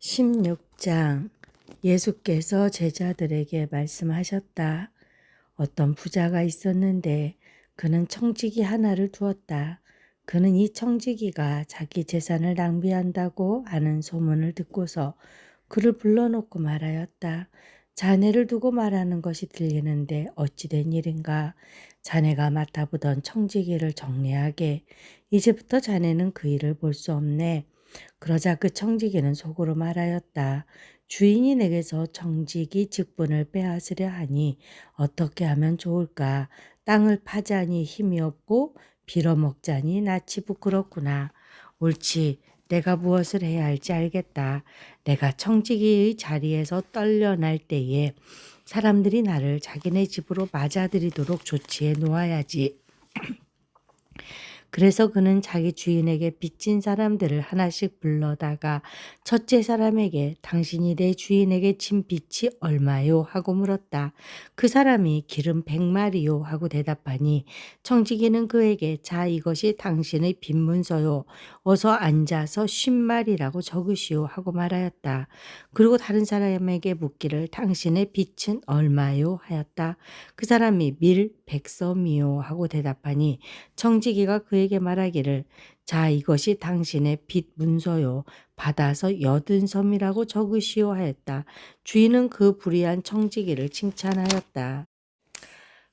16장. 예수께서 제자들에게 말씀하셨다. 어떤 부자가 있었는데 그는 청지기 하나를 두었다. 그는 이 청지기가 자기 재산을 낭비한다고 하는 소문을 듣고서 그를 불러놓고 말하였다. 자네를 두고 말하는 것이 들리는데 어찌 된 일인가? 자네가 맡아보던 청지기를 정리하게. 이제부터 자네는 그 일을 볼 수 없네. 그러자 그 청지기는 속으로 말하였다. 주인이 내게서 청지기 직분을 빼앗으려 하니 어떻게 하면 좋을까? 땅을 파자니 힘이 없고 빌어먹자니 낯이 부끄럽구나. 옳지. 내가 무엇을 해야 할지 알겠다. 내가 청지기의 자리에서 떨려날 때에 사람들이 나를 자기네 집으로 맞아들이도록 조치해 놓아야지. 그래서 그는 자기 주인에게 빚진 사람들을 하나씩 불러다가 첫째 사람에게 당신이 내 주인에게 진 빚이 얼마요? 하고 물었다. 그 사람이 기름 100마리요 하고 대답하니 청지기는 그에게 자 이것이 당신의 빚 문서요. 어서 앉아서 50마리라고 적으시오 하고 말하였다. 그리고 다른 사람에게 묻기를 당신의 빚은 얼마요? 하였다. 그 사람이 밀 100섬이요 하고 대답하니 청지기가 그에게 말하기를 자 이것이 당신의 빚 문서요. 받아서 80섬이라고 적으시오 하였다. 주인은 그 불의한 청지기를 칭찬하였다.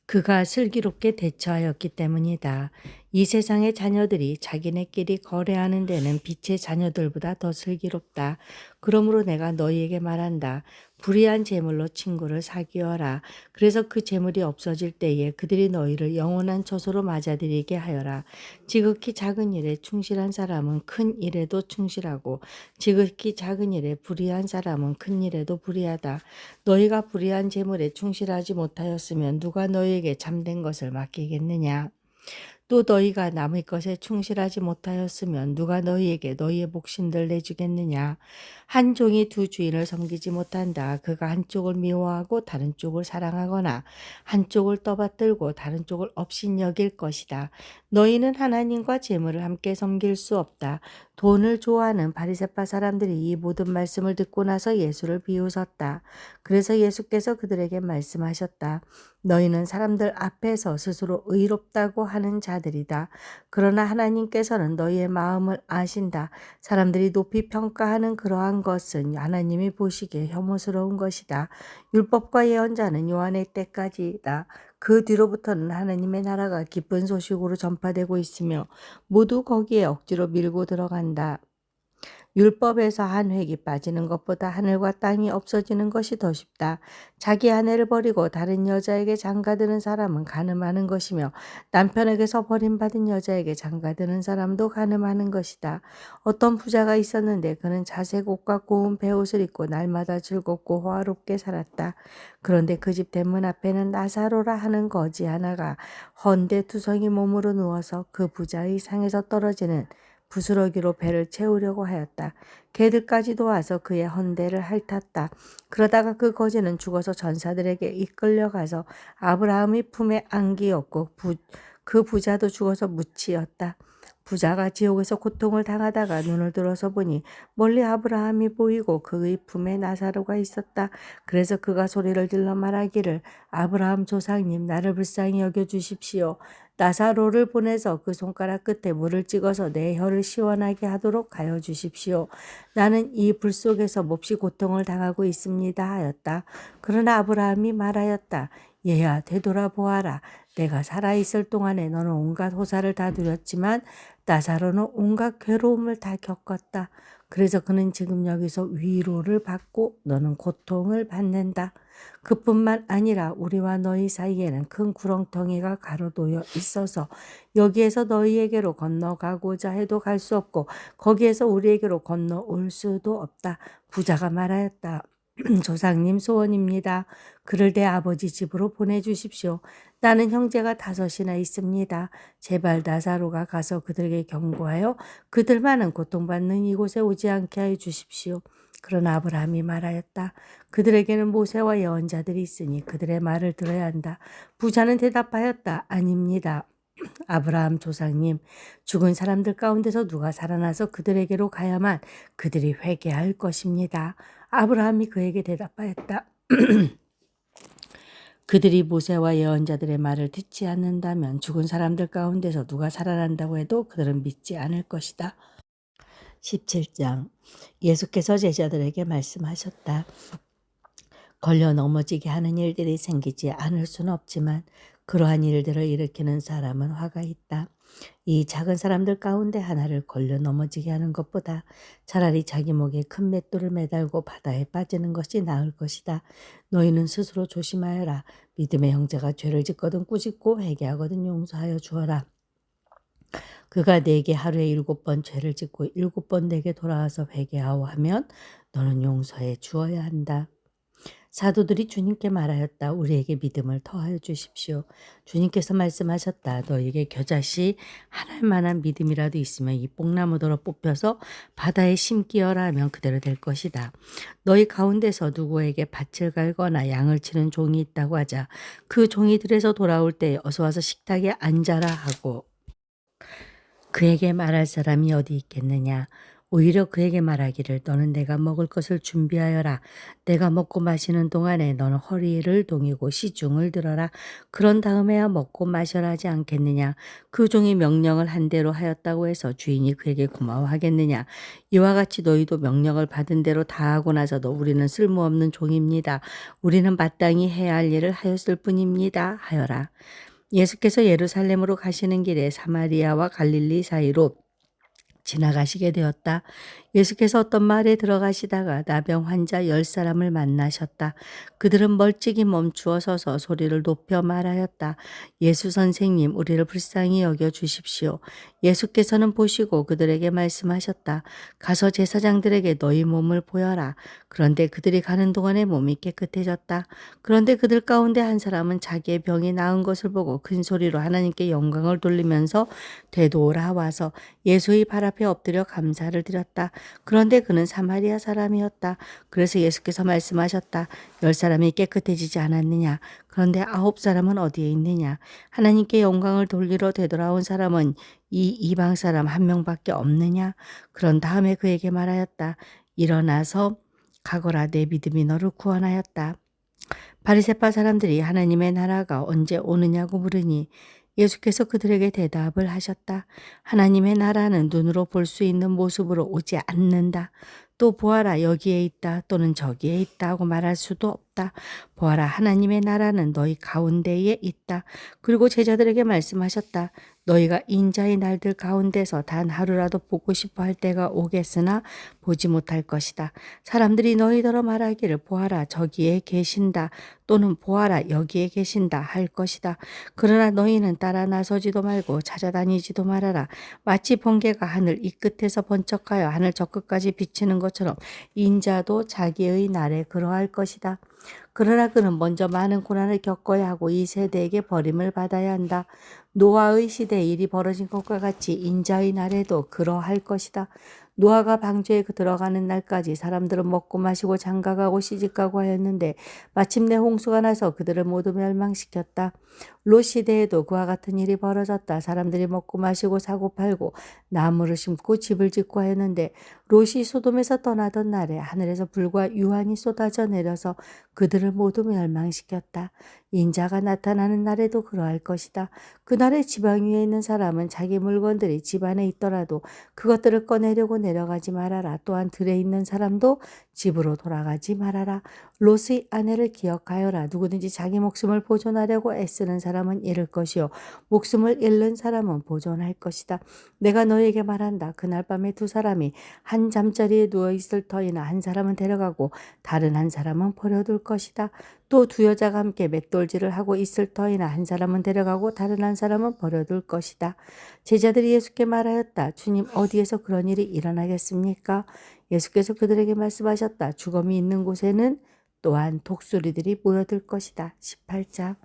그가 슬기롭게 대처하였기 때문이다. 이 세상의 자녀들이 자기네끼리 거래하는 데는 빛의 자녀들보다 더 슬기롭다. 그러므로 내가 너희에게 말한다. 불의한 재물로 친구를 사귀어라. 그래서 그 재물이 없어질 때에 그들이 너희를 영원한 처소로 맞아들이게 하여라. 지극히 작은 일에 충실한 사람은 큰 일에도 충실하고 지극히 작은 일에 불의한 사람은 큰 일에도 불의하다. 너희가 불의한 재물에 충실하지 못하였으면 누가 너희에게 참된 것을 맡기겠느냐? 또 너희가 남의 것에 충실하지 못하였으면 누가 너희에게 너희의 목숨들 내주겠느냐? 한 종이 두 주인을 섬기지 못한다. 그가 한쪽을 미워하고 다른 쪽을 사랑하거나 한쪽을 떠받들고 다른 쪽을 업신여길 것이다. 너희는 하나님과 재물을 함께 섬길 수 없다. 돈을 좋아하는 바리새파 사람들이 이 모든 말씀을 듣고 나서 예수를 비웃었다. 그래서 예수께서 그들에게 말씀하셨다. 너희는 사람들 앞에서 스스로 의롭다고 하는 자들이다. 그러나 하나님께서는 너희의 마음을 아신다. 사람들이 높이 평가하는 그러한 것은 하나님이 보시기에 혐오스러운 것이다. 율법과 예언자는 요한의 때까지다. 그 뒤로부터는 하나님의 나라가 기쁜 소식으로 전파되고 있으며 모두 거기에 억지로 밀고 들어간다. 율법에서 한 획이 빠지는 것보다 하늘과 땅이 없어지는 것이 더 쉽다. 자기 아내를 버리고 다른 여자에게 장가드는 사람은 간음하는 것이며 남편에게서 버림받은 여자에게 장가드는 사람도 간음하는 것이다. 어떤 부자가 있었는데 그는 자색 옷과 고운 베옷을 입고 날마다 즐겁고 호화롭게 살았다. 그런데 그 집 대문 앞에는 나사로라 하는 거지 하나가 헌데투성이 몸으로 누워서 그 부자의 상에서 떨어지는 부스러기로 배를 채우려고 하였다. 개들까지도 와서 그의 헌대를 핥았다. 그러다가 그 거지는 죽어서 전사들에게 이끌려가서 아브라함의 품에 안기었고 그 부자도 죽어서 묻히었다. 부자가 지옥에서 고통을 당하다가 눈을 들어서 보니 멀리 아브라함이 보이고 그의 품에 나사로가 있었다. 그래서 그가 소리를 질러 말하기를 아브라함 조상님 나를 불쌍히 여겨주십시오. 나사로를 보내서 그 손가락 끝에 물을 찍어서 내 혀를 시원하게 하도록 하여 주십시오. 나는 이 불 속에서 몹시 고통을 당하고 있습니다 하였다. 그러나 아브라함이 말하였다. 얘야 되돌아보아라. 내가 살아있을 동안에 너는 온갖 호사를 다 누렸지만 나사로는 온갖 괴로움을 다 겪었다. 그래서 그는 지금 여기서 위로를 받고 너는 고통을 받는다. 그뿐만 아니라 우리와 너희 사이에는 큰 구렁텅이가 가로놓여 있어서 여기에서 너희에게로 건너가고자 해도 갈 수 없고 거기에서 우리에게로 건너올 수도 없다. 부자가 말하였다. 조상님 소원입니다. 그를 내 아버지 집으로 보내주십시오. 나는 형제가 5이나 있습니다. 제발 나사로가 가서 그들에게 경고하여 그들만은 고통받는 이곳에 오지 않게 해 주십시오. 그러나 아브라함이 말하였다. 그들에게는 모세와 예언자들이 있으니 그들의 말을 들어야 한다. 부자는 대답하였다. 아닙니다. 아브라함 조상님, 죽은 사람들 가운데서 누가 살아나서 그들에게로 가야만 그들이 회개할 것입니다. 아브라함이 그에게 대답하였다. 그들이 모세와 예언자들의 말을 듣지 않는다면 죽은 사람들 가운데서 누가 살아난다고 해도 그들은 믿지 않을 것이다. 17장. 예수께서 제자들에게 말씀하셨다. 걸려 넘어지게 하는 일들이 생기지 않을 수는 없지만 그러한 일들을 일으키는 사람은 화가 있다. 이 작은 사람들 가운데 하나를 걸려 넘어지게 하는 것보다 차라리 자기 목에 큰 맷돌을 매달고 바다에 빠지는 것이 나을 것이다. 너희는 스스로 조심하여라. 믿음의 형제가 죄를 짓거든 꾸짖고 회개하거든 용서하여 주어라. 그가 네게 하루에 7번 죄를 짓고 7번 내게 돌아와서 회개하오 하면 너는 용서해 주어야 한다. 사도들이 주님께 말하였다. 우리에게 믿음을 더하여 주십시오. 주님께서 말씀하셨다. 너에게 겨자씨 하나할 만한 믿음이라도 있으면 이 뽕나무더러 뽑혀서 바다에 심기어라 하면 그대로 될 것이다. 너희 가운데서 누구에게 밭을 갈거나 양을 치는 종이 있다고 하자. 그 종이 들에서 돌아올 때 어서 와서 식탁에 앉아라 하고 그에게 말할 사람이 어디 있겠느냐. 오히려 그에게 말하기를 너는 내가 먹을 것을 준비하여라. 내가 먹고 마시는 동안에 너는 허리를 동이고 시중을 들어라. 그런 다음에야 먹고 마셔라 하지 않겠느냐. 그 종이 명령을 한 대로 하였다고 해서 주인이 그에게 고마워하겠느냐. 이와 같이 너희도 명령을 받은 대로 다 하고 나서도 우리는 쓸모없는 종입니다. 우리는 마땅히 해야 할 일을 하였을 뿐입니다. 하여라. 예수께서 예루살렘으로 가시는 길에 사마리아와 갈릴리 사이로 지나가시게 되었다. 예수께서 어떤 마을에 들어가시다가 나병 환자 10사람을 만나셨다. 그들은 멀찍이 멈추어 서서 소리를 높여 말하였다. 예수 선생님, 우리를 불쌍히 여겨 주십시오. 예수께서는 보시고 그들에게 말씀하셨다. 가서 제사장들에게 너희 몸을 보여라. 그런데 그들이 가는 동안에 몸이 깨끗해졌다. 그런데 그들 가운데 한 사람은 자기의 병이 나은 것을 보고 큰 소리로 하나님께 영광을 돌리면서 되돌아와서 예수의 발 앞에 엎드려 감사를 드렸다. 그런데 그는 사마리아 사람이었다. 그래서 예수께서 말씀하셨다. 10사람이 깨끗해지지 않았느냐? 그런데 9사람은 어디에 있느냐? 하나님께 영광을 돌리러 되돌아온 사람은 이 이방 사람 한 명밖에 없느냐? 그런 다음에 그에게 말하였다. 일어나서 가거라. 내 믿음이 너를 구원하였다. 바리새파 사람들이 하나님의 나라가 언제 오느냐고 물으니 예수께서 그들에게 대답을 하셨다. 하나님의 나라는 눈으로 볼 수 있는 모습으로 오지 않는다. 또 보아라 여기에 있다 또는 저기에 있다 하고 말할 수도 없다. 보아라 하나님의 나라는 너희 가운데에 있다. 그리고 제자들에게 말씀하셨다. 너희가 인자의 날들 가운데서 단 하루라도 보고 싶어 할 때가 오겠으나 보지 못할 것이다. 사람들이 너희더러 말하기를 보아라 저기에 계신다 또는 보아라 여기에 계신다 할 것이다. 그러나 너희는 따라 나서지도 말고 찾아다니지도 말아라. 마치 번개가 하늘 이 끝에서 번쩍하여 하늘 저 끝까지 비치는 것처럼 인자도 자기의 날에 그러할 것이다. 그러나 그는 먼저 많은 고난을 겪어야 하고 이 세대에게 버림을 받아야 한다. 노아의 시대에 일이 벌어진 것과 같이 인자의 날에도 그러할 것이다. 노아가 방주에 들어가는 날까지 사람들은 먹고 마시고 장가가고 시집가고 하였는데 마침내 홍수가 나서 그들을 모두 멸망시켰다. 롯 시대에도 그와 같은 일이 벌어졌다. 사람들이 먹고 마시고 사고 팔고 나무를 심고 집을 짓고 하였는데 롯이 소돔에서 떠나던 날에 하늘에서 불과 유황이 쏟아져 내려서 그들을 모두 멸망시켰다. 인자가 나타나는 날에도 그러할 것이다. 그날에 지방 위에 있는 사람은 자기 물건들이 집 안에 있더라도 그것들을 꺼내려고 내려가지 말아라. 또한 들에 있는 사람도 집으로 돌아가지 말아라. 롯의 아내를 기억하여라. 누구든지 자기 목숨을 보존하려고 애쓰는 사람은 잃을 것이요 목숨을 잃는 사람은 보존할 것이다. 내가 너에게 말한다. 그날 밤에 두 사람이 한 잠자리에 누워있을 터이나 한 사람은 데려가고 다른 한 사람은 버려둘 것이다. 또 두 여자가 함께 맷돌질을 하고 있을 터이나 한 사람은 데려가고 다른 한 사람은 버려둘 것이다. 제자들이 예수께 말하였다. 주님 어디에서 그런 일이 일어나겠습니까? 예수께서 그들에게 말씀하셨다. 죽음이 있는 곳에는 또한 독수리들이 모여들 것이다. 18장.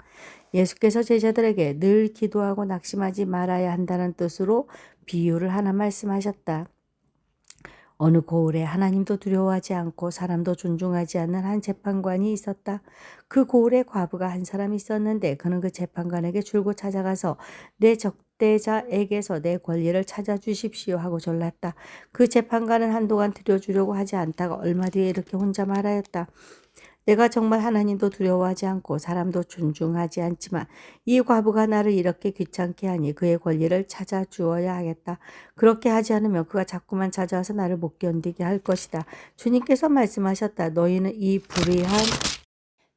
예수께서 제자들에게 늘 기도하고 낙심하지 말아야 한다는 뜻으로 비유를 하나 말씀하셨다. 어느 고을에 하나님도 두려워하지 않고 사람도 존중하지 않는 한 재판관이 있었다. 그 고을에 과부가 한 사람이 있었는데 그는 그 재판관에게 줄곧 찾아가서 내 적대자에게서 내 권리를 찾아주십시오 하고 졸랐다. 그 재판관은 한동안 들여주려고 하지 않다가 얼마 뒤에 이렇게 혼자 말하였다. 내가 정말 하나님도 두려워하지 않고 사람도 존중하지 않지만 이 과부가 나를 이렇게 귀찮게 하니 그의 권리를 찾아주어야 하겠다. 그렇게 하지 않으면 그가 자꾸만 찾아와서 나를 못 견디게 할 것이다. 주님께서 말씀하셨다. 너희는 이 불의한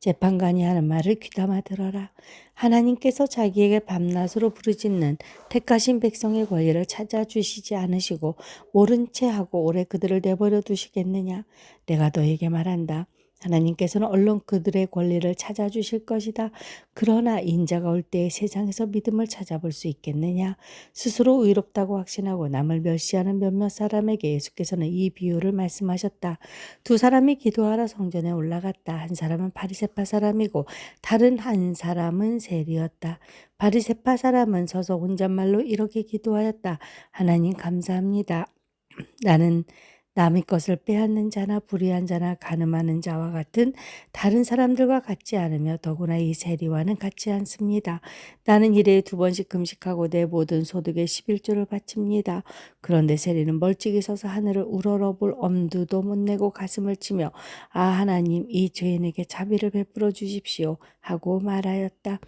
재판관이 하는 말을 귀담아 들어라. 하나님께서 자기에게 밤낮으로 부르짖는 택하신 백성의 권리를 찾아주시지 않으시고 모른 채 하고 오래 그들을 내버려 두시겠느냐. 내가 너에게 말한다. 하나님께서는 얼른 그들의 권리를 찾아주실 것이다. 그러나 인자가 올 때에 세상에서 믿음을 찾아볼 수 있겠느냐. 스스로 의롭다고 확신하고 남을 멸시하는 몇몇 사람에게 예수께서는 이 비유를 말씀하셨다. 두 사람이 기도하러 성전에 올라갔다. 한 사람은 바리새파 사람이고 다른 한 사람은 세리였다. 바리새파 사람은 서서 혼잣말로 이렇게 기도하였다. 하나님 감사합니다. 나는 남의 것을 빼앗는 자나 불의한 자나 가늠하는 자와 같은 다른 사람들과 같지 않으며 더구나 이 세리와는 같지 않습니다. 나는 일에 2번씩 금식하고 내 모든 소득의 11조를 바칩니다. 그런데 세리는 멀찍이 서서 하늘을 우러러볼 엄두도 못 내고 가슴을 치며 아 하나님 이 죄인에게 자비를 베풀어 주십시오 하고 말하였다.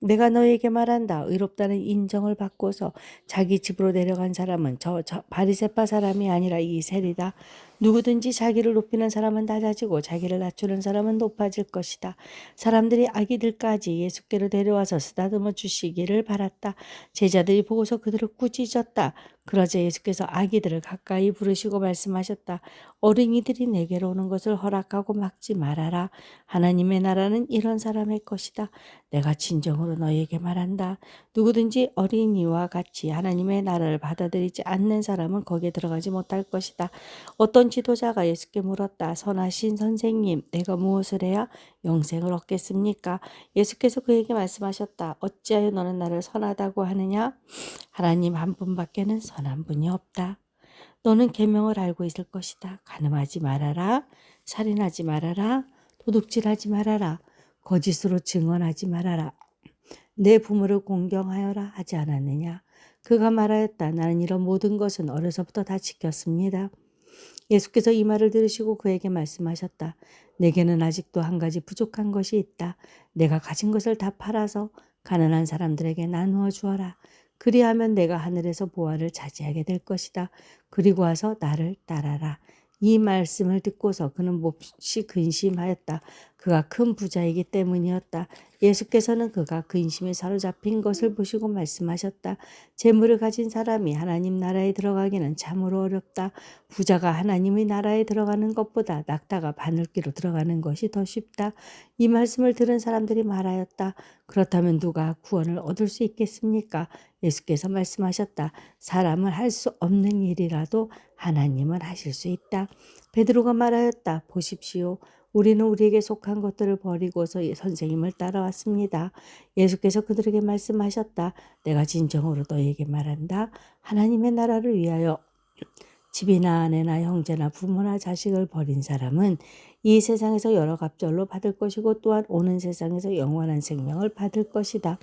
내가 너에게 말한다. 의롭다는 인정을 받고서 자기 집으로 내려간 사람은 저 바리새파 사람이 아니라 이 세리다. 누구든지 자기를 높이는 사람은 낮아지고 자기를 낮추는 사람은 높아질 것이다. 사람들이 아기들까지 예수께로 데려와서 쓰다듬어 주시기를 바랐다. 제자들이 보고서 그들을 꾸짖었다. 그러자 예수께서 아기들을 가까이 부르시고 말씀하셨다. 어린이들이 내게로 오는 것을 허락하고 막지 말아라. 하나님의 나라는 이런 사람의 것이다. 내가 진정으로 너희에게 말한다. 누구든지 어린이와 같이 하나님의 나라를 받아들이지 않는 사람은 거기에 들어가지 못할 것이다. 어떤 지도자가 예수께 물었다. 선하신 선생님, 내가 무엇을 해야 영생을 얻겠습니까? 예수께서 그에게 말씀하셨다. 어찌하여 너는 나를 선하다고 하느냐? 하나님 한 분밖에는 선한 분이 없다. 너는 계명을 알고 있을 것이다. 간음하지 말아라. 살인하지 말아라. 도둑질하지 말아라. 거짓으로 증언하지 말아라. 내 부모를 공경하여라 하지 않았느냐. 그가 말하였다. 나는 이런 모든 것은 어려서부터 다 지켰습니다. 예수께서 이 말을 들으시고 그에게 말씀하셨다. 내게는 아직도 한 가지 부족한 것이 있다. 내가 가진 것을 다 팔아서 가난한 사람들에게 나누어 주어라. 그리하면 내가 하늘에서 보화를 차지하게 될 것이다. 그리고 와서 나를 따라라. 이 말씀을 듣고서 그는 몹시 근심하였다. 그가 큰 부자이기 때문이었다. 예수께서는 그가 근심에 사로잡힌 것을 보시고 말씀하셨다. 재물을 가진 사람이 하나님 나라에 들어가기는 참으로 어렵다. 부자가 하나님의 나라에 들어가는 것보다 낙타가 바늘귀로 들어가는 것이 더 쉽다. 이 말씀을 들은 사람들이 말하였다. 그렇다면 누가 구원을 얻을 수 있겠습니까? 예수께서 말씀하셨다. 사람은 할 수 없는 일이라도 하나님은 하실 수 있다. 베드로가 말하였다. 보십시오. 우리는 우리에게 속한 것들을 버리고서 선생님을 따라왔습니다. 예수께서 그들에게 말씀하셨다. 내가 진정으로 너희에게 말한다. 하나님의 나라를 위하여 집이나 아내나 형제나 부모나 자식을 버린 사람은 이 세상에서 여러 갑절로 받을 것이고 또한 오는 세상에서 영원한 생명을 받을 것이다.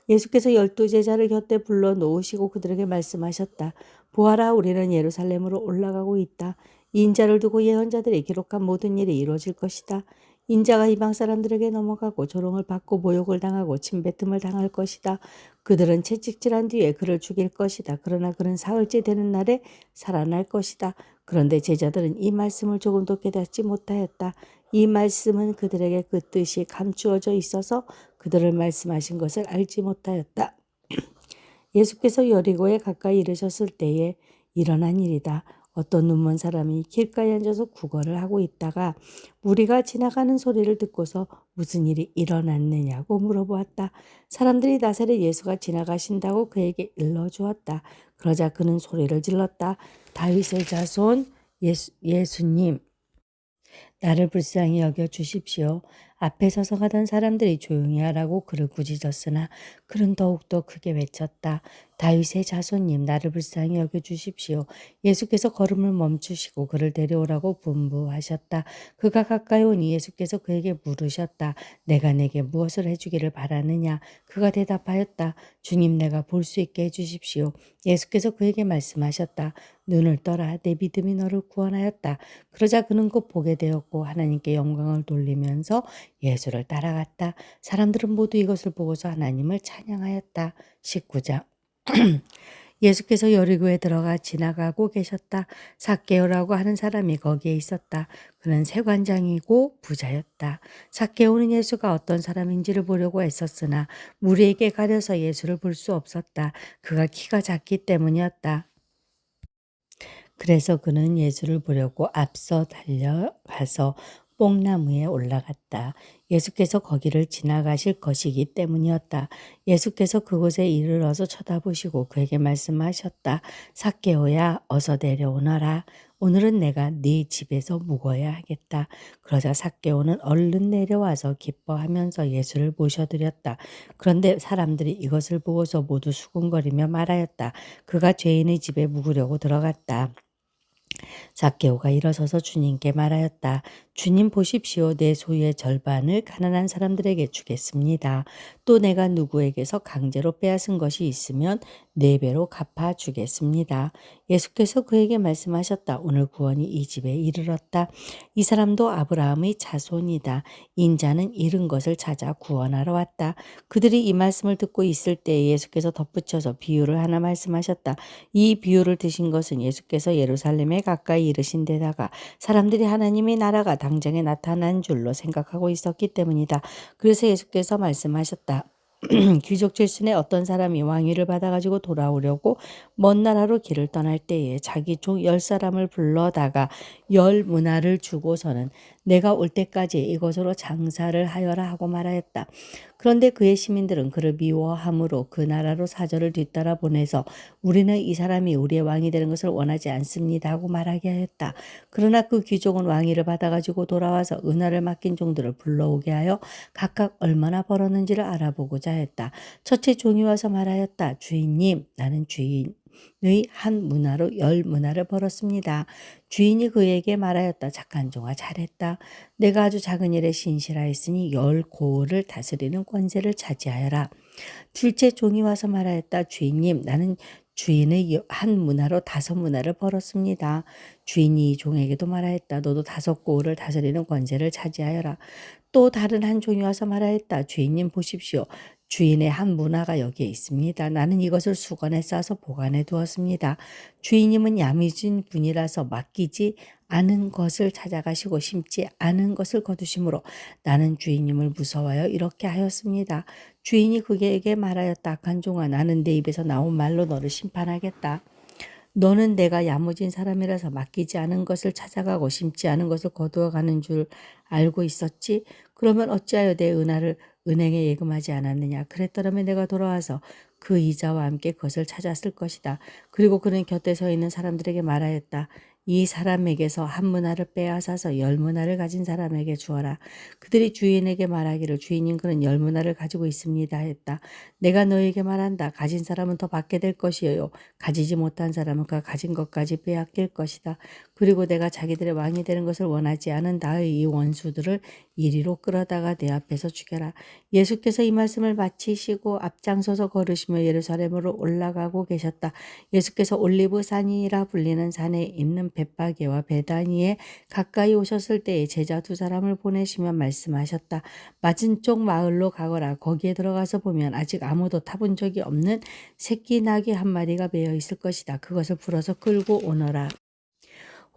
예수께서 12제자를 곁에 불러 놓으시고 그들에게 말씀하셨다. 보아라, 우리는 예루살렘으로 올라가고 있다. 이 인자를 두고 예언자들이 기록한 모든 일이 이루어질 것이다. 인자가 이방 사람들에게 넘어가고 조롱을 받고 모욕을 당하고 침뱉음을 당할 것이다. 그들은 채찍질한 뒤에 그를 죽일 것이다. 그러나 그는 사흘째 되는 날에 살아날 것이다. 그런데 제자들은 이 말씀을 조금도 깨닫지 못하였다. 이 말씀은 그들에게 그 뜻이 감추어져 있어서 그들을 말씀하신 것을 알지 못하였다. 예수께서 여리고에 가까이 이르셨을 때에 일어난 일이다. 어떤 눈먼 사람이 길가에 앉아서 구걸을 하고 있다가 무리가 지나가는 소리를 듣고서 무슨 일이 일어났느냐고 물어보았다. 사람들이 나사렛 예수가 지나가신다고 그에게 일러주었다. 그러자 그는 소리를 질렀다. 다윗의 자손 예수님, 나를 불쌍히 여겨 주십시오. 앞에 서서 가던 사람들이 조용히 하라고 그를 꾸짖었으나 그는 더욱더 크게 외쳤다. 다윗의 자손님 나를 불쌍히 여겨주십시오. 예수께서 걸음을 멈추시고 그를 데려오라고 분부하셨다. 그가 가까이 오니 예수께서 그에게 물으셨다. 내가 내게 무엇을 해주기를 바라느냐? 그가 대답하였다. 주님, 내가 볼 수 있게 해주십시오. 예수께서 그에게 말씀하셨다. 눈을 떠라, 내 믿음이 너를 구원하였다. 그러자 그는 곧 보게 되었고 하나님께 영광을 돌리면서 예수를 따라갔다. 사람들은 모두 이것을 보고서 하나님을 찬양하였다. 19장. 예수께서 여리고에 들어가 지나가고 계셨다. 삭개오라고 하는 사람이 거기에 있었다. 그는 세관장이고 부자였다. 삭개오는 예수가 어떤 사람인지를 보려고 애썼으나 무리에게 가려서 예수를 볼 수 없었다. 그가 키가 작기 때문이었다. 그래서 그는 예수를 보려고 앞서 달려가서 뽕나무에 올라갔다. 예수께서 거기를 지나가실 것이기 때문이었다. 예수께서 그곳에 이르러서 쳐다보시고 그에게 말씀하셨다. 삭개오야, 어서 내려오너라. 오늘은 내가 네 집에서 묵어야 하겠다. 그러자 삭개오는 얼른 내려와서 기뻐하면서 예수를 모셔드렸다. 그런데 사람들이 이것을 보고서 모두 수군거리며 말하였다. 그가 죄인의 집에 묵으려고 들어갔다. 삭개오가 일어서서 주님께 말하였다. 주님, 보십시오. 내 소유의 절반을 가난한 사람들에게 주겠습니다. 또 내가 누구에게서 강제로 빼앗은 것이 있으면 4배로 갚아주겠습니다. 예수께서 그에게 말씀하셨다. 오늘 구원이 이 집에 이르렀다. 이 사람도 아브라함의 자손이다. 인자는 잃은 것을 찾아 구원하러 왔다. 그들이 이 말씀을 듣고 있을 때 예수께서 덧붙여서 비유를 하나 말씀하셨다. 이 비유를 드신 것은 예수께서 예루살렘에 가까이 이르신 데다가 사람들이 하나님의 나라가 당장에 나타난 줄로 생각하고 있었기 때문이다. 그래서 예수께서 말씀하셨다. 귀족 출신의 어떤 사람이 왕위를 받아가지고 돌아오려고 먼 나라로 길을 떠날 때에 자기 종 10사람을 불러다가 10문화를 주고서는 내가 올 때까지 이곳으로 장사를 하여라 하고 말하였다. 그런데 그의 시민들은 그를 미워함으로 그 나라로 사절을 뒤따라 보내서 우리는 이 사람이 우리의 왕이 되는 것을 원하지 않습니다 하고 말하게 하였다. 그러나 그 귀족은 왕위를 받아가지고 돌아와서 은하를 맡긴 종들을 불러오게 하여 각각 얼마나 벌었는지를 알아보고자 했다. 첫째 종이 와서 말하였다. 주인님, 나는 주인의 한 문화로 10문화를 벌었습니다. 주인이 그에게 말하였다. 착한 종아, 잘했다. 내가 아주 작은 일에 신실하였으니 10고을을 다스리는 권세를 차지하여라. 둘째 종이 와서 말하였다. 주인님, 나는 주인의 한 문화로 5문화를 벌었습니다. 주인이 이 종에게도 말하였다. 너도 5고을을 다스리는 권세를 차지하여라. 또 다른 한 종이 와서 말하였다. 주인님, 보십시오. 주인의 한 문화가 여기에 있습니다. 나는 이것을 수건에 싸서 보관해 두었습니다. 주인님은 야무진 분이라서 맡기지 않은 것을 찾아가시고 심지 않은 것을 거두심으로 나는 주인님을 무서워하여 이렇게 하였습니다. 주인이 그에게 말하였다. 악한 종아, 나는 내 입에서 나온 말로 너를 심판하겠다. 너는 내가 야무진 사람이라서 맡기지 않은 것을 찾아가고 심지 않은 것을 거두어가는 줄 알고 있었지? 그러면 어찌하여 내 은하를 은행에 예금하지 않았느냐? 그랬더라면 내가 돌아와서 그 이자와 함께 그것을 찾았을 것이다. 그리고 그는 곁에 서 있는 사람들에게 말하였다. 이 사람에게서 한 문화를 빼앗아서 10문화를 가진 사람에게 주어라. 그들이 주인에게 말하기를 주인님, 그는 10문화를 가지고 있습니다 했다. 내가 너에게 말한다. 가진 사람은 더 받게 될 것이요. 가지지 못한 사람은 그가 가진 것까지 빼앗길 것이다. 그리고 내가 자기들의 왕이 되는 것을 원하지 않은 나의 이 원수들을 이리로 끌어다가 내 앞에서 죽여라. 예수께서 이 말씀을 마치시고 앞장서서 걸으시며 예루살렘으로 올라가고 계셨다. 예수께서 올리브산이라 불리는 산에 있는 벳바게와 베다니에 가까이 오셨을 때에 제자 2사람을 보내시며 말씀하셨다. 맞은쪽 마을로 가거라. 거기에 들어가서 보면 아직 아무도 타본 적이 없는 새끼 나귀 한 마리가 매여 있을 것이다. 그것을 풀어서 끌고 오너라.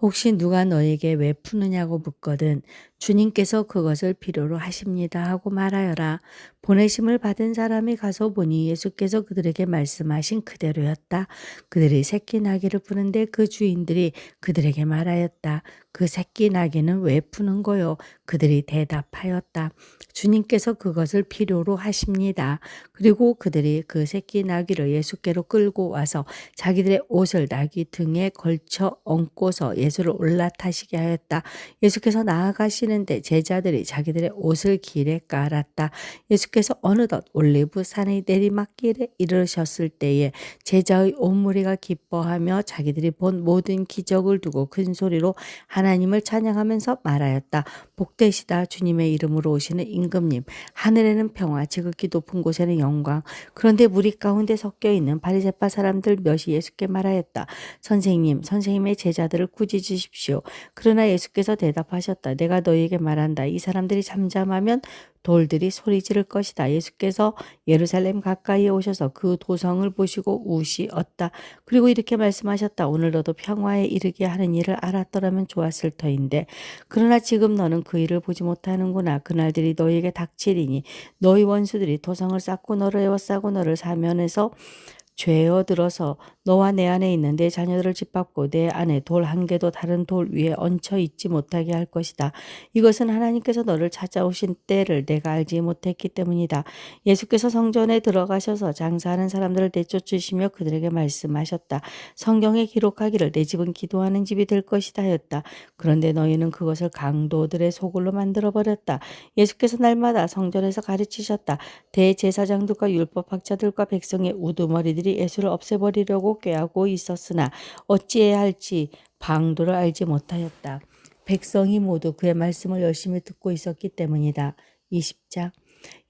혹시 누가 너에게 왜 푸느냐고 묻거든 주님께서 그것을 필요로 하십니다 하고 말하여라. 보내심을 받은 사람이 가서 보니 예수께서 그들에게 말씀하신 그대로였다. 그들이 새끼 나귀를 푸는데 그 주인들이 그들에게 말하였다. 그 새끼 나귀는 왜 푸는 거요? 그들이 대답하였다. 주님께서 그것을 필요로 하십니다. 그리고 그들이 그 새끼 나귀를 예수께로 끌고 와서 자기들의 옷을 나귀 등에 걸쳐 얹고서 예수를 올라타시게 하였다. 예수께서 나아가시는데 제자들이 자기들의 옷을 길에 깔았다. 예수께서 어느덧 올리브 산의 내리막길에 이르셨을 때에 제자의 온 무리가 기뻐하며 자기들이 본 모든 기적을 두고 큰 소리로 하나님을 찬양하면서 말하였다. 복되시다 주님의 이름으로 오시는 임금님. 하늘에는 평화, 지극히 높은 곳에는 영광. 그런데 무리 가운데 섞여 있는 바리새파 사람들 몇이 예수께 말하였다. 선생님, 선생님의 제자들을 꾸짖으십시오. 그러나 예수께서 대답하셨다. 내가 너희에게 말한다. 이 사람들이 잠잠하면 돌들이 소리 지를 것이다. 예수께서 예루살렘 가까이에 오셔서 그 도성을 보시고 우시었다. 그리고 이렇게 말씀하셨다. 오늘 너도 평화에 이르게 하는 일을 알았더라면 좋았을 터인데 그러나 지금 너는 그 일을 보지 못하는구나. 그날들이 너희에게 닥치리니 너희 원수들이 도성을 쌓고 너를 에워싸고 너를 사면에서 죄어 들어서 너와 내 안에 있는 내 자녀들을 짓밟고 내 안에 돌 한 개도 다른 돌 위에 얹혀 있지 못하게 할 것이다. 이것은 하나님께서 너를 찾아오신 때를 내가 알지 못했기 때문이다. 예수께서 성전에 들어가셔서 장사하는 사람들을 내쫓으시며 그들에게 말씀하셨다. 성경에 기록하기를 내 집은 기도하는 집이 될 것이다 하였다. 그런데 너희는 그것을 강도들의 소굴로 만들어버렸다. 예수께서 날마다 성전에서 가르치셨다. 대제사장들과 율법학자들과 백성의 우두머리들이 예수를 없애버리려고 꾀하고 있었으나 어찌해야 할지 방도를 알지 못하였다. 백성이 모두 그의 말씀을 열심히 듣고 있었기 때문이다. 20장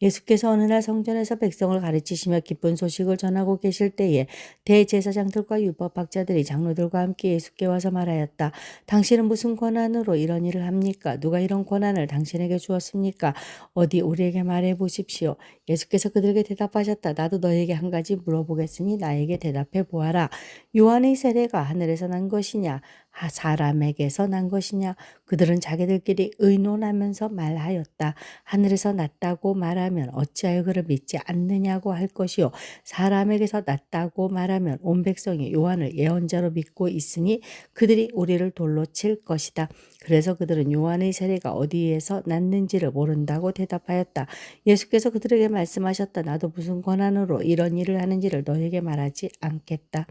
예수께서 어느 날 성전에서 백성을 가르치시며 기쁜 소식을 전하고 계실 때에 대제사장들과 율법학자들이 장로들과 함께 예수께 와서 말하였다. 당신은 무슨 권한으로 이런 일을 합니까? 누가 이런 권한을 당신에게 주었습니까? 어디 우리에게 말해 보십시오. 예수께서 그들에게 대답하셨다. 나도 너에게 한 가지 물어보겠으니 나에게 대답해 보아라. 요한의 세례가 하늘에서 난 것이냐? 사람에게서 난 것이냐? 그들은 자기들끼리 의논하면서 말하였다. 하늘에서 났다고 말하면 어찌하여 그를 믿지 않느냐고 할 것이요 사람에게서 났다고 말하면 온 백성이 요한을 예언자로 믿고 있으니 그들이 우리를 돌로 칠 것이다. 그래서 그들은 요한의 세례가 어디에서 났는지를 모른다고 대답하였다. 예수께서 그들에게 말씀하셨다. 나도 무슨 권한으로 이런 일을 하는지를 너에게 말하지 않겠다.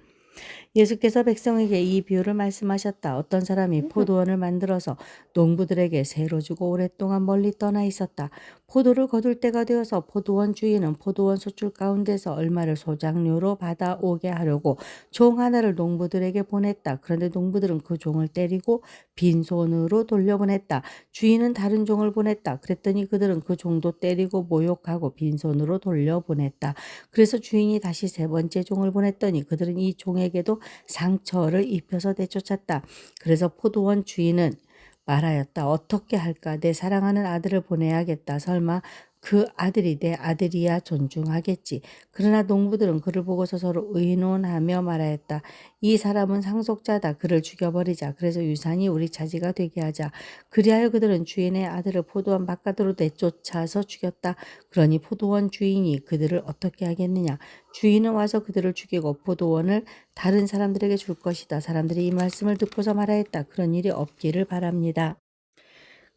예수께서 백성에게 이 비유를 말씀하셨다. 어떤 사람이 포도원을 만들어서 농부들에게 새로 주고 오랫동안 멀리 떠나 있었다. 포도를 거둘 때가 되어서 포도원 주인은 포도원 소출 가운데서 얼마를 소장료로 받아오게 하려고 종 하나를 농부들에게 보냈다. 그런데 농부들은 그 종을 때리고 빈손으로 돌려보냈다. 주인은 다른 종을 보냈다. 그랬더니 그들은 그 종도 때리고 모욕하고 빈손으로 돌려보냈다. 그래서 주인이 다시 세 번째 종을 보냈더니 그들은 이 종에게도 상처를 입혀서 내쫓았다. 그래서 포도원 주인은 말하였다. 어떻게 할까? 내 사랑하는 아들을 보내야겠다. 설마 그 아들이 내 아들이야 존중하겠지. 그러나 농부들은 그를 보고서 서로 의논하며 말하였다. 이 사람은 상속자다. 그를 죽여버리자. 그래서 유산이 우리 차지가 되게 하자. 그리하여 그들은 주인의 아들을 포도원 바깥으로 내쫓아서 죽였다. 그러니 포도원 주인이 그들을 어떻게 하겠느냐. 주인은 와서 그들을 죽이고 포도원을 다른 사람들에게 줄 것이다. 사람들이 이 말씀을 듣고서 말하였다. 그런 일이 없기를 바랍니다.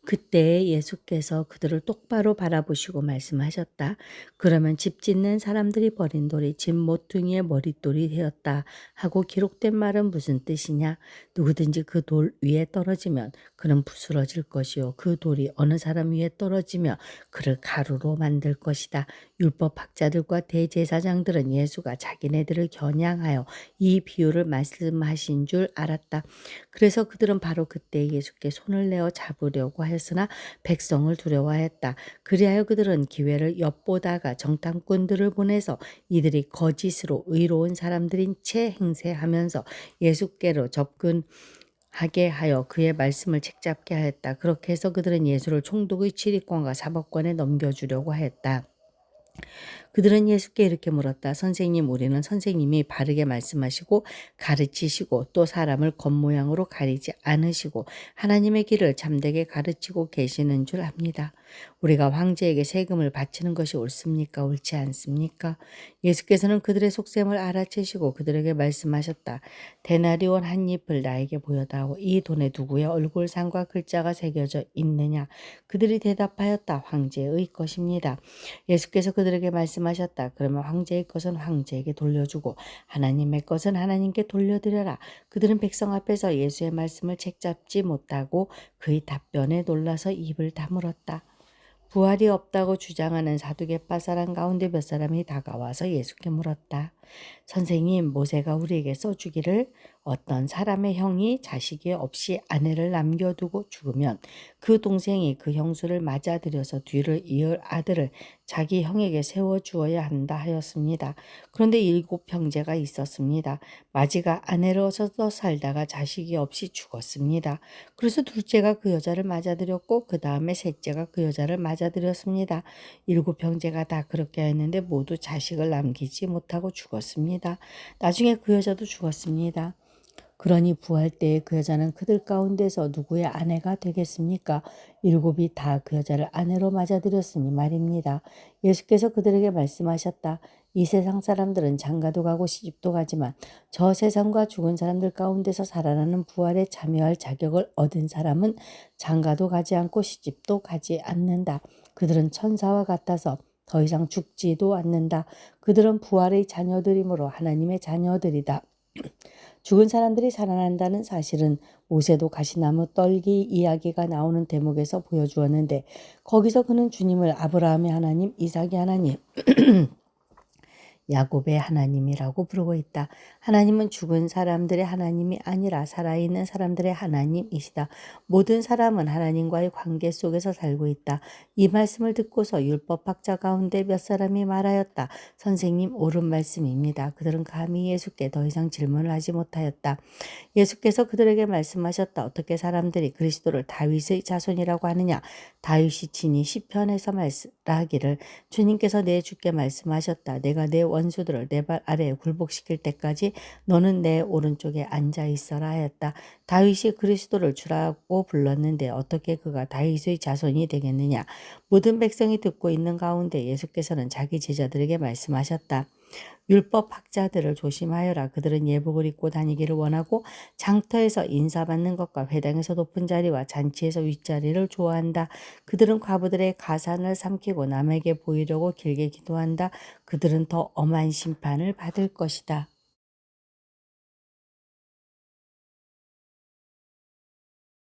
그때 예수께서 그들을 똑바로 바라보시고 말씀하셨다. 그러면 집 짓는 사람들이 버린 돌이 집 모퉁이의 머릿돌이 되었다 하고 기록된 말은 무슨 뜻이냐? 누구든지 그 돌 위에 떨어지면 그는 부스러질 것이요 그 돌이 어느 사람 위에 떨어지며 그를 가루로 만들 것이다. 율법학자들과 대제사장들은 예수가 자기네들을 겨냥하여 이 비유를 말씀하신 줄 알았다. 그래서 그들은 바로 그때 예수께 손을 내어 잡으려고 하였으나 백성을 두려워하였다. 그리하여 그들은 기회를 엿보다가 정탐꾼들을 보내서 이들이 거짓으로 의로운 사람들인 채 행세하면서 예수께로 접근하게 하여 그의 말씀을 책잡게 하였다. 그렇게 해서 그들은 예수를 총독의 치리권과 사법권에 넘겨주려고 하였다. 그들은 예수께 이렇게 물었다. 선생님, 우리는 선생님이 바르게 말씀하시고 가르치시고 또 사람을 겉모양으로 가리지 않으시고 하나님의 길을 참되게 가르치고 계시는 줄 압니다. 우리가 황제에게 세금을 바치는 것이 옳습니까? 옳지 않습니까? 예수께서는 그들의 속셈을 알아채시고 그들에게 말씀하셨다. 데나리온 한 잎을 나에게 보여다오. 이 돈에 누구의 얼굴상과 글자가 새겨져 있느냐? 그들이 대답하였다. 황제의 것입니다. 예수께서 그들에게 말씀하셨다. 그러면 황제의 것은 황제에게 돌려주고 하나님의 것은 하나님께 돌려드려라. 그들은 백성 앞에서 예수의 말씀을 책잡지 못하고 그의 답변에 놀라서 입을 다물었다. 부활이 없다고 주장하는 사두개파 사람 가운데 몇 사람이 다가와서 예수께 물었다. 선생님, 모세가 우리에게 써주기를 어떤 사람의 형이 자식이 없이 아내를 남겨두고 죽으면 그 동생이 그 형수를 맞아들여서 뒤를 이을 아들을 자기 형에게 세워주어야 한다 하였습니다. 그런데 7형제가 있었습니다. 마지가 아내를 얻어서 살다가 자식이 없이 죽었습니다. 그래서 둘째가 그 여자를 맞아들였고 그 다음에 셋째가 그 여자를 맞아들였습니다. 7형제가 다 그렇게 했는데 모두 자식을 남기지 못하고 죽었습니다. 나중에 그 여자도 죽었습니다. 그러니 부활 때에 그 여자는 그들 가운데서 누구의 아내가 되겠습니까? 7이 다 그 여자를 아내로 맞아들였으니 말입니다. 예수께서 그들에게 말씀하셨다. 이 세상 사람들은 장가도 가고 시집도 가지만 저 세상과 죽은 사람들 가운데서 살아나는 부활에 참여할 자격을 얻은 사람은 장가도 가지 않고 시집도 가지 않는다. 그들은 천사와 같아서 더 이상 죽지도 않는다. 그들은 부활의 자녀들이므로 하나님의 자녀들이다. 죽은 사람들이 살아난다는 사실은 모세도 가시나무 떨기 이야기가 나오는 대목에서 보여주었는데 거기서 그는 주님을 아브라함의 하나님, 이삭의 하나님, 야곱의 하나님이라고 부르고 있다. 하나님은 죽은 사람들의 하나님이 아니라 살아있는 사람들의 하나님이시다. 모든 사람은 하나님과의 관계 속에서 살고 있다. 이 말씀을 듣고서 율법학자 가운데 몇 사람이 말하였다. 선생님, 옳은 말씀입니다. 그들은 감히 예수께 더 이상 질문을 하지 못하였다. 예수께서 그들에게 말씀하셨다. 어떻게 사람들이 그리스도를 다윗의 자손이라고 하느냐? 다윗이 친히 시편에서 말하기를 주님께서 내 주께 말씀하셨다. 내가 내 원수들을 내 발 아래에 굴복시킬 때까지 너는 내 오른쪽에 앉아 있어라 하였다. 다윗이 그리스도를 주라고 불렀는데 어떻게 그가 다윗의 자손이 되겠느냐? 모든 백성이 듣고 있는 가운데 예수께서는 자기 제자들에게 말씀하셨다. 율법학자들을 조심하여라. 그들은 예복을 입고 다니기를 원하고 장터에서 인사받는 것과 회당에서 높은 자리와 잔치에서 윗자리를 좋아한다. 그들은 과부들의 가산을 삼키고 남에게 보이려고 길게 기도한다. 그들은 더 엄한 심판을 받을 것이다.